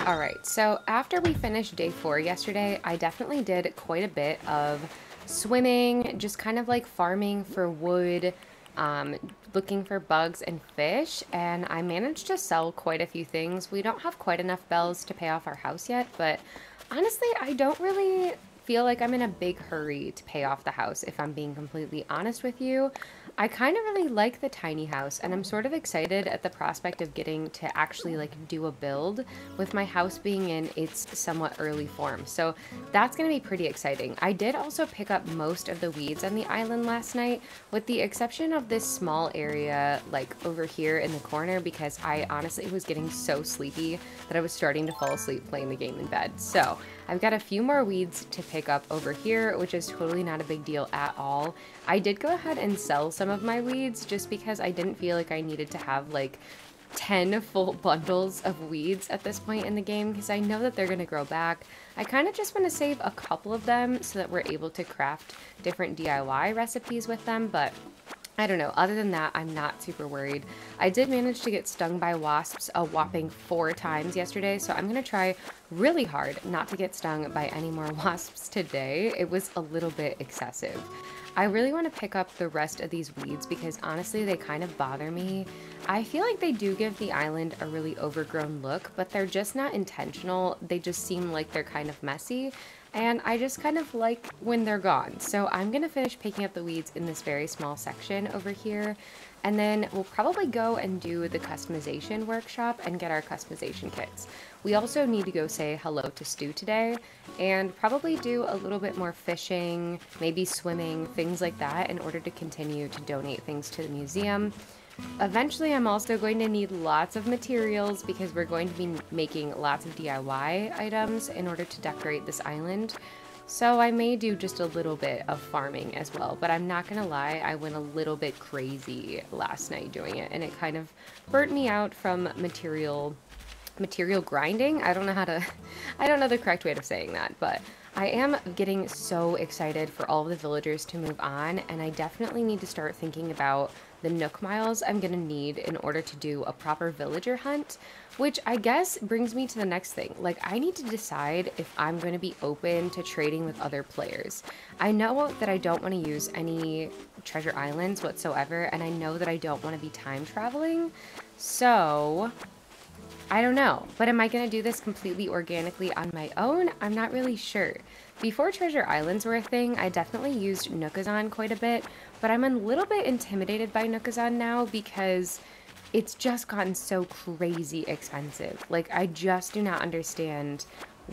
Alright, so after we finished day 4 yesterday, I definitely did quite a bit of swimming, just kind of like farming for wood, um, looking for bugs and fish, and I managed to sell quite a few things. We don't have quite enough bells to pay off our house yet, but honestly, I don't really feel like I'm in a big hurry to pay off the house, if I'm being completely honest with you. I kind of really like the tiny house, and I'm sort of excited at the prospect of getting to actually like do a build with my house being in its somewhat early form. So that's going to be pretty exciting. I did also pick up most of the weeds on the island last night, with the exception of this small area like over here in the corner, because I honestly was getting so sleepy that I was starting to fall asleep playing the game in bed. So I've got a few more weeds to pick up over here, which is totally not a big deal at all. I did go ahead and sell some of my weeds just because I didn't feel like I needed to have like 10 full bundles of weeds at this point in the game, because I know that they're going to grow back. I kind of just want to save a couple of them so that we're able to craft different DIY recipes with them, but I don't know. Other than that, I'm not super worried. I did manage to get stung by wasps a whopping 4 times yesterday, so I'm going to try really hard not to get stung by any more wasps today. It was a little bit excessive. I really want to pick up the rest of these weeds because honestly they kind of bother me. I feel like they do give the island a really overgrown look, but they're just not intentional. They just seem like they're kind of messy, and I just kind of like when they're gone. So I'm going to finish picking up the weeds in this very small section over here, and then we'll probably go and do the customization workshop and get our customization kits. We also need to go say hello to Stu today and probably do a little bit more fishing, maybe swimming, things like that in order to continue to donate things to the museum. Eventually, I'm also going to need lots of materials because we're going to be making lots of DIY items in order to decorate this island. So I may do just a little bit of farming as well, but I'm not gonna lie, I went a little bit crazy last night doing it, and it kind of burnt me out from material grinding. I don't know how to, I don't know the correct way of saying that, but I am getting so excited for all of the villagers to move on, and I definitely need to start thinking about the Nook miles I'm gonna need in order to do a proper villager hunt, which I guess brings me to the next thing. Like, I need to decide if I'm going to be open to trading with other players. I know that I don't want to use any treasure islands whatsoever, and I know that I don't want to be time traveling, so I don't know, but am I going to do this completely organically on my own? I'm not really sure. Before treasure islands were a thing, I definitely used Nookazon quite a bit, but I'm a little bit intimidated by Nookazon now because it's just gotten so crazy expensive. Like, I just do not understand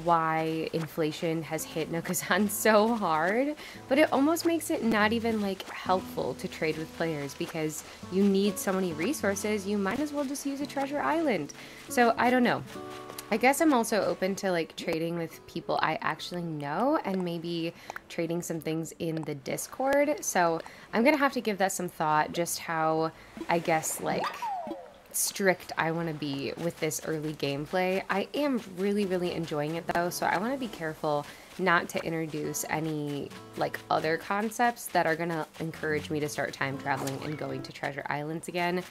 why inflation has hit Nookazon so hard, but it almost makes it not even like helpful to trade with players because you need so many resources, you might as well just use a treasure island. So I don't know. I guess I'm also open to like trading with people I actually know and maybe trading some things in the Discord. So I'm gonna have to give that some thought, just how, I guess, like strict I want to be with this early gameplay. I am really enjoying it though, so I want to be careful not to introduce any like other concepts that are gonna encourage me to start time traveling and going to treasure islands again,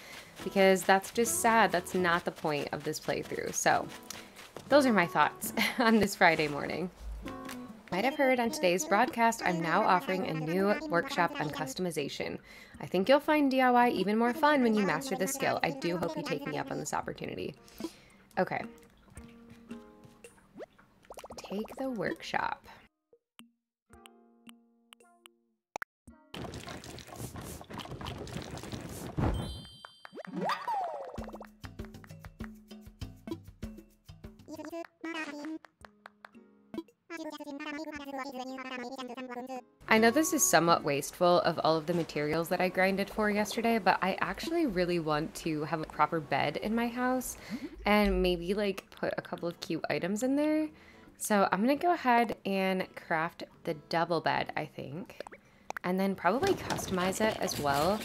because that's just sad. That's not the point of this playthrough. So those are my thoughts on this Friday morning. Might have heard on today's broadcast, I'm now offering a new workshop on customization. I think you'll find DIY even more fun when you master this skill. I do hope you take me up on this opportunity. Okay. Take the workshop. I know this is somewhat wasteful of all of the materials that I grinded for yesterday, but I actually really want to have a proper bed in my house and maybe like put a couple of cute items in there. So I'm gonna go ahead and craft the double bed, I think, and then probably customize it as well.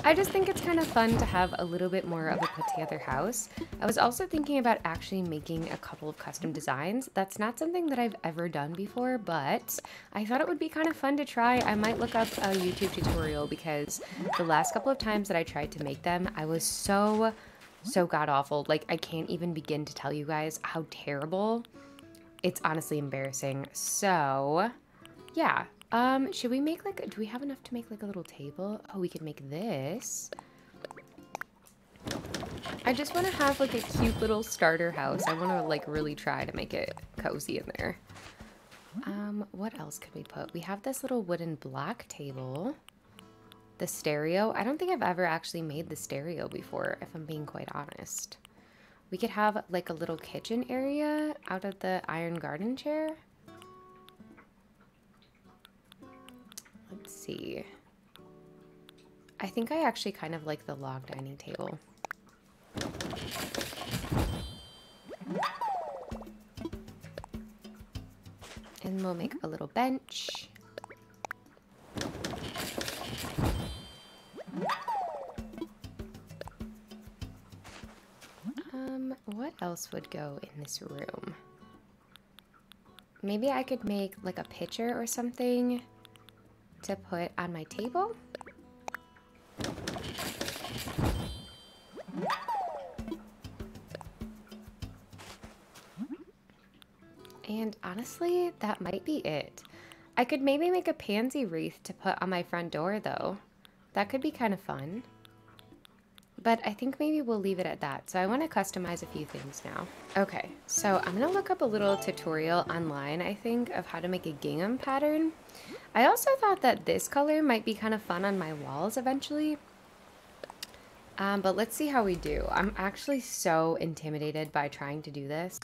I just think it's kind of fun to have a little bit more of a put together house. I was also thinking about actually making a couple of custom designs. That's not something that I've ever done before, but I thought it would be kind of fun to try. I might look up a YouTube tutorial because the last couple of times that I tried to make them, I was so so god awful. Like, I can't even begin to tell you guys how terrible. It's honestly embarrassing. So, yeah. Should we make like, do we have enough to make like a little table? Oh, we could make this. I just want to have like a cute little starter house. I want to like really try to make it cozy in there. What else could we put? We have this little wooden black table. The stereo. I don't think I've ever actually made the stereo before, if I'm being quite honest. We could have like a little kitchen area out of the iron garden chair. Let's see. I think I actually kind of like the log dining table. And we'll make a little bench. What else would go in this room? Maybe I could make like a pitcher or something to put on my table. And honestly, that might be it. I could maybe make a pansy wreath to put on my front door though. That could be kind of fun. But I think maybe we'll leave it at that. So I want to customize a few things now. Okay, so I'm going to look up a little tutorial online, I think, of how to make a gingham pattern. I also thought that this color might be kind of fun on my walls eventually. But let's see how we do. I'm actually so intimidated by trying to do this.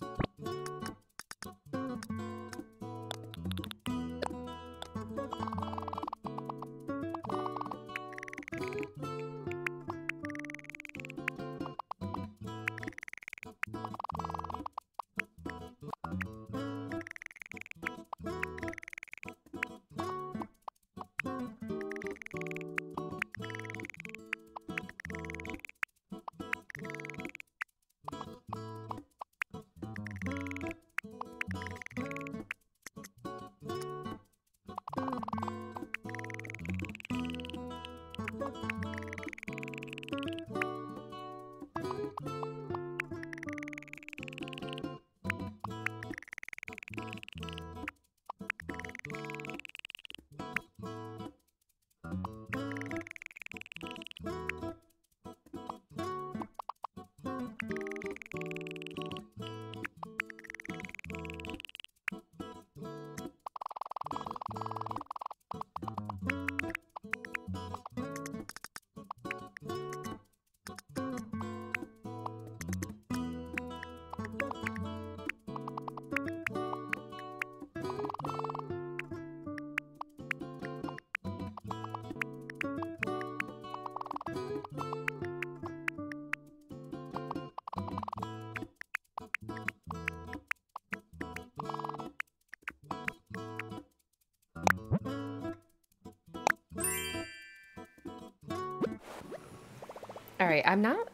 All right, I'm not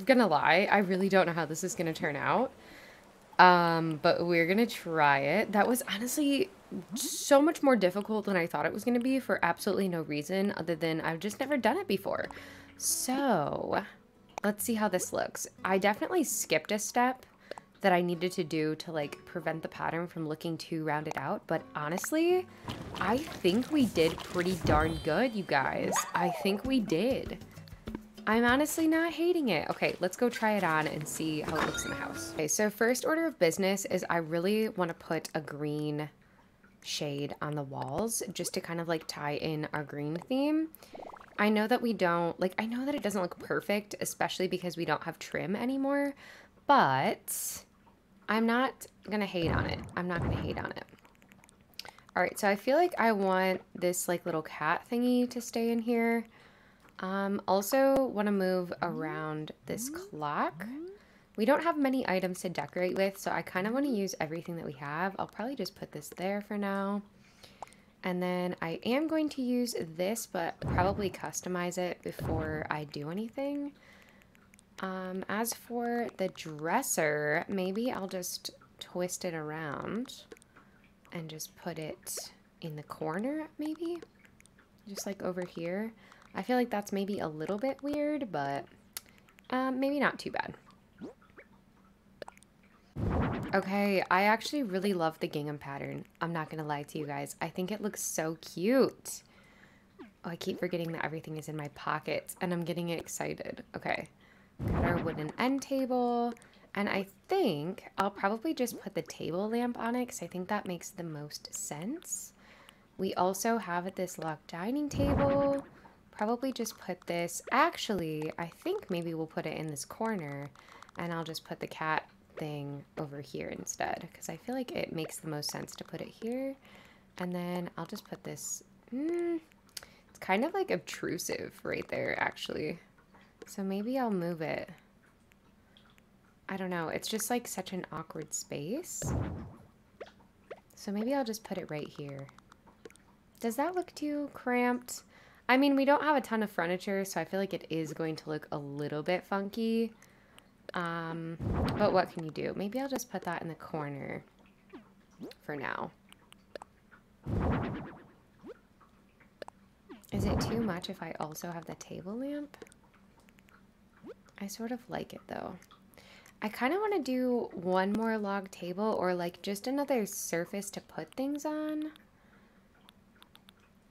gonna lie. I really don't know how this is gonna turn out. But we're gonna try it. That was honestly so much more difficult than I thought it was gonna be for absolutely no reason other than I've just never done it before. So let's see how this looks. I definitely skipped a step that I needed to do to like prevent the pattern from looking too rounded out. But honestly, I think we did pretty darn good, you guys. I think we did. I'm honestly not hating it. Okay, let's go try it on and see how it looks in the house. Okay, so first order of business is I really want to put a green shade on the walls just to kind of like tie in our green theme. I know that we don't, like, I know that it doesn't look perfect, especially because we don't have trim anymore, but I'm not gonna hate on it. I'm not gonna hate on it. All right, so I feel like I want this like little cat thingy to stay in here. Also want to move around this clock. We don't have many items to decorate with, so I kind of want to use everything that we have. I'll probably just put this there for now. And then I am going to use this, but probably customize it before I do anything. As for the dresser, maybe I'll just twist it around and just put it in the corner, maybe? Just like over here. I feel like that's maybe a little bit weird, but Maybe not too bad. Okay, I actually really love the gingham pattern. I'm not gonna lie to you guys. I think it looks so cute. Oh, I keep forgetting that everything is in my pockets and I'm getting excited. Okay, got our wooden end table. And I think I'll probably just put the table lamp on it because I think that makes the most sense. We also have this log dining table. Probably just put this. Actually, I think maybe we'll put it in this corner and I'll just put the cat thing over here instead because I feel like it makes the most sense to put it here. And then I'll just put this. It's kind of like obtrusive right there, actually. So maybe I'll move it. I don't know. It's just like such an awkward space. So maybe I'll just put it right here. Does that look too cramped? I mean, we don't have a ton of furniture, so I feel like it is going to look a little bit funky. But what can you do? Maybe I'll just put that in the corner for now. Is it too much if I also have the table lamp? I sort of like it though. I kind of want to do one more log table or like just another surface to put things on.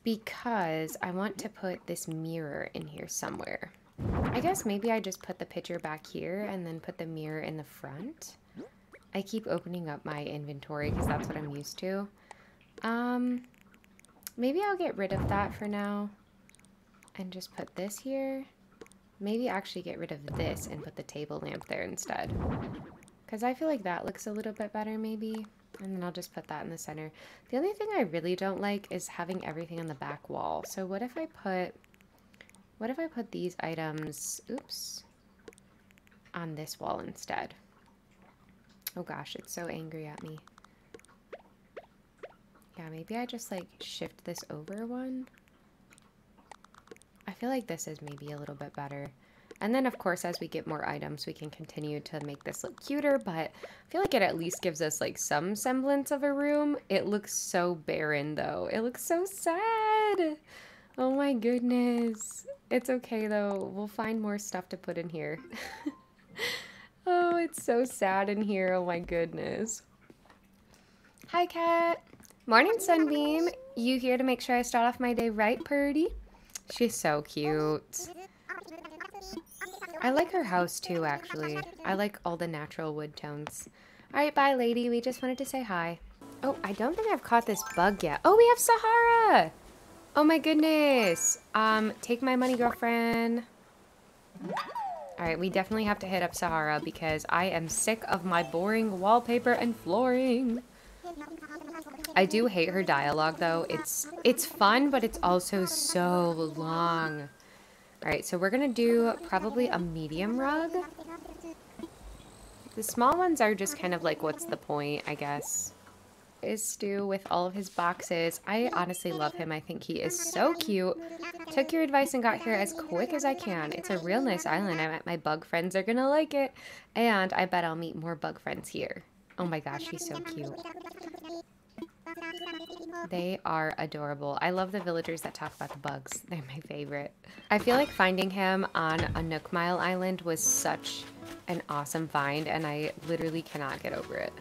Because I want to put this mirror in here somewhere. I guess maybe I just put the picture back here and then put the mirror in the front. I keep opening up my inventory because that's what I'm used to. Maybe I'll get rid of that for now and just put this here. Maybe actually get rid of this and put the table lamp there instead. Because I feel like that looks a little bit better maybe. And then I'll just put that in the center. The only thing I really don't like is having everything on the back wall. So what if I put these items, oops, on this wall instead? Oh gosh, it's so angry at me. Yeah, maybe I just like shift this over one. I feel like this is maybe a little bit better. And then of course, as we get more items, we can continue to make this look cuter, but I feel like it at least gives us like some semblance of a room. It looks so barren though. It looks so sad. Oh my goodness. It's okay though. We'll find more stuff to put in here. Oh, it's so sad in here. Oh my goodness. Hi, cat. Morning, Sunbeam. You here to make sure I start off my day right, Purdy? She's so cute. I like her house too, actually. I like all the natural wood tones. Alright, bye, lady. We just wanted to say hi. Oh, I don't think I've caught this bug yet. Oh, we have Sahara! Oh my goodness. Take my money, girlfriend. Alright, we definitely have to hit up Sahara because I am sick of my boring wallpaper and flooring. I do hate her dialogue though. It's fun, but it's also so long. Alright, so we're gonna do probably a medium rug. The small ones are just kind of like, what's the point, I guess. Is Stu with all of his boxes. I honestly love him. I think he is so cute. Took your advice and got here as quick as I can. It's a real nice island. I bet my bug friends are gonna like it. And I bet I'll meet more bug friends here. Oh my gosh, he's so cute. They are adorable. I love the villagers that talk about the bugs. They're my favorite. I feel like finding him on a Nook Mile Island was such an awesome find, and I literally cannot get over it.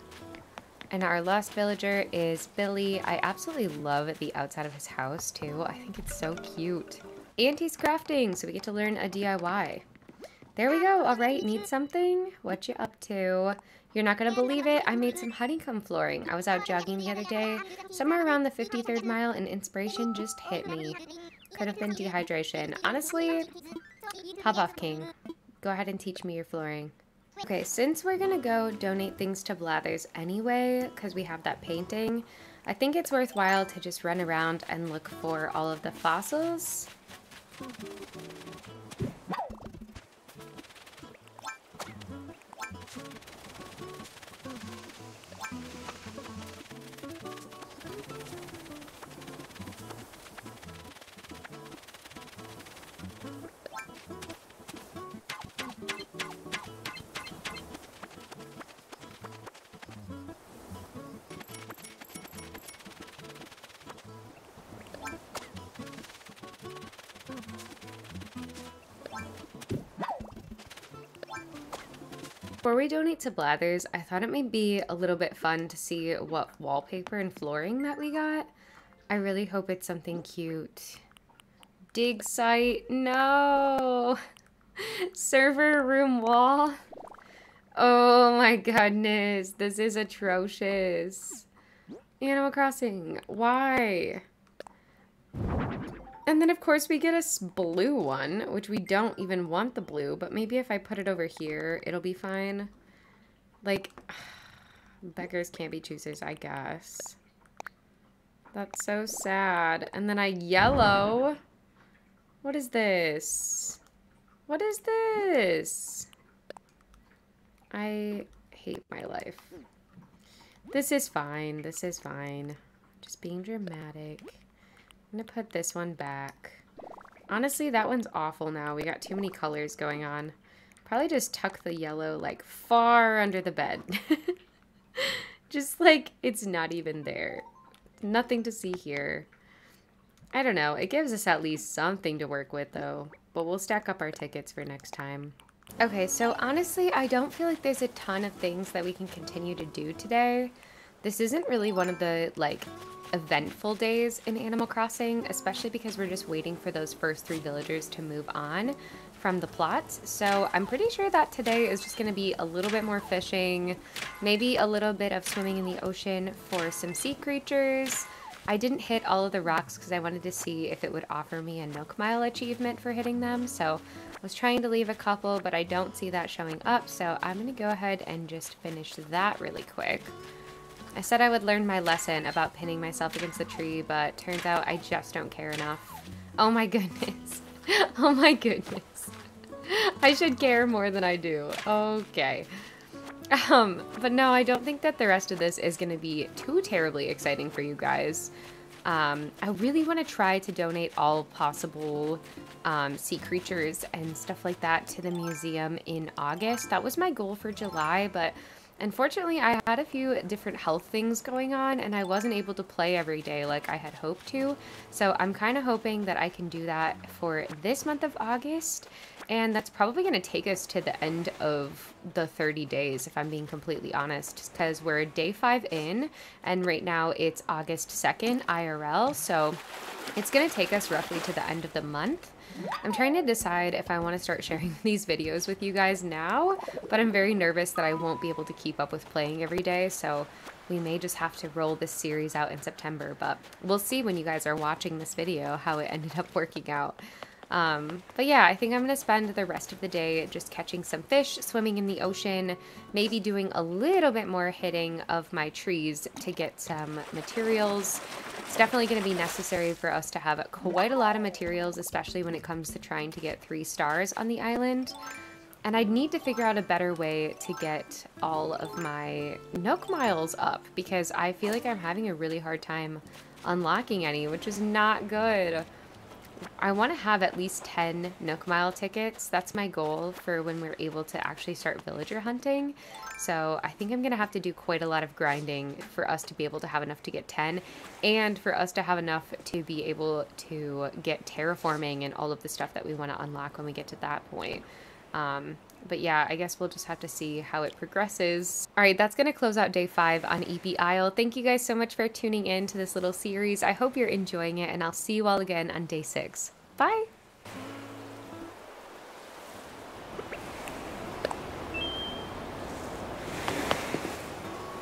And our last villager is Billy. I absolutely love the outside of his house too. I think it's so cute. And he's crafting, so we get to learn a DIY. There we go. All right, need something? What you up to? You're not gonna believe it. I made some honeycomb flooring. I was out jogging the other day, somewhere around the 53rd mile, and inspiration just hit me. Could have been dehydration. Honestly, pop off, King. Go ahead and teach me your flooring. Okay, since we're gonna go donate things to Blathers anyway, because we have that painting, I think it's worthwhile to just run around and look for all of the fossils. Before we donate to Blathers, I thought it may be a little bit fun to see what wallpaper and flooring that we got. I really hope it's something cute. Dig site, no! Server room wall. Oh my goodness, this is atrocious. Animal Crossing, why? And then of course we get a blue one, which we don't even want the blue, but maybe if I put it over here, it'll be fine. Like, beggars can't be choosers, I guess. That's so sad. And then yellow. What is this? What is this? I hate my life. This is fine. This is fine. Just being dramatic. I'm gonna put this one back. Honestly, that one's awful now. We got too many colors going on. Probably just tuck the yellow like far under the bed. Just like it's not even there. Nothing to see here. I don't know. It gives us at least something to work with though. But we'll stack up our tickets for next time. Okay, so honestly, I don't feel like there's a ton of things that we can continue to do today. This isn't really one of the, like, eventful days in Animal Crossing, especially because we're just waiting for those first 3 villagers to move on from the plots. So I'm pretty sure that today is just going to be a little bit more fishing, maybe a little bit of swimming in the ocean for some sea creatures. I didn't hit all of the rocks because I wanted to see if it would offer me a Nook Mile achievement for hitting them. So I was trying to leave a couple, but I don't see that showing up. So I'm going to go ahead and just finish that really quick. I said I would learn my lesson about pinning myself against the tree, but turns out I just don't care enough. Oh my goodness. Oh my goodness. I should care more than I do. Okay. But no, I don't think that the rest of this is going to be too terribly exciting for you guys. I really want to try to donate all possible sea creatures and stuff like that to the museum in August. That was my goal for July, but unfortunately I had a few different health things going on and I wasn't able to play every day like I had hoped to. So I'm kind of hoping that I can do that for this month of August. And that's probably going to take us to the end of the 30 days, if I'm being completely honest, just because we're day 5 in, and right now it's August 2nd IRL, so it's going to take us roughly to the end of the month. I'm trying to decide if I want to start sharing these videos with you guys now, but I'm very nervous that I won't be able to keep up with playing every day, so we may just have to roll this series out in September, but we'll see when you guys are watching this video how it ended up working out. But yeah, I think I'm going to spend the rest of the day just catching some fish, swimming in the ocean, maybe doing a little bit more hitting of my trees to get some materials. It's definitely going to be necessary for us to have quite a lot of materials, especially when it comes to trying to get 3 stars on the island. And I'd need to figure out a better way to get all of my Nook Miles up, because I feel like I'm having a really hard time unlocking any, which is not good. I want to have at least 10 Nook Mile tickets. That's my goal for when we're able to actually start villager hunting. So I think I'm going to have to do quite a lot of grinding for us to be able to have enough to get 10, and for us to have enough to be able to get terraforming and all of the stuff that we want to unlock when we get to that point. But yeah, I guess we'll just have to see how it progresses. All right, that's going to close out day 5 on Eepy Isle. Thank you guys so much for tuning in to this little series. I hope you're enjoying it, and I'll see you all again on day 6. Bye!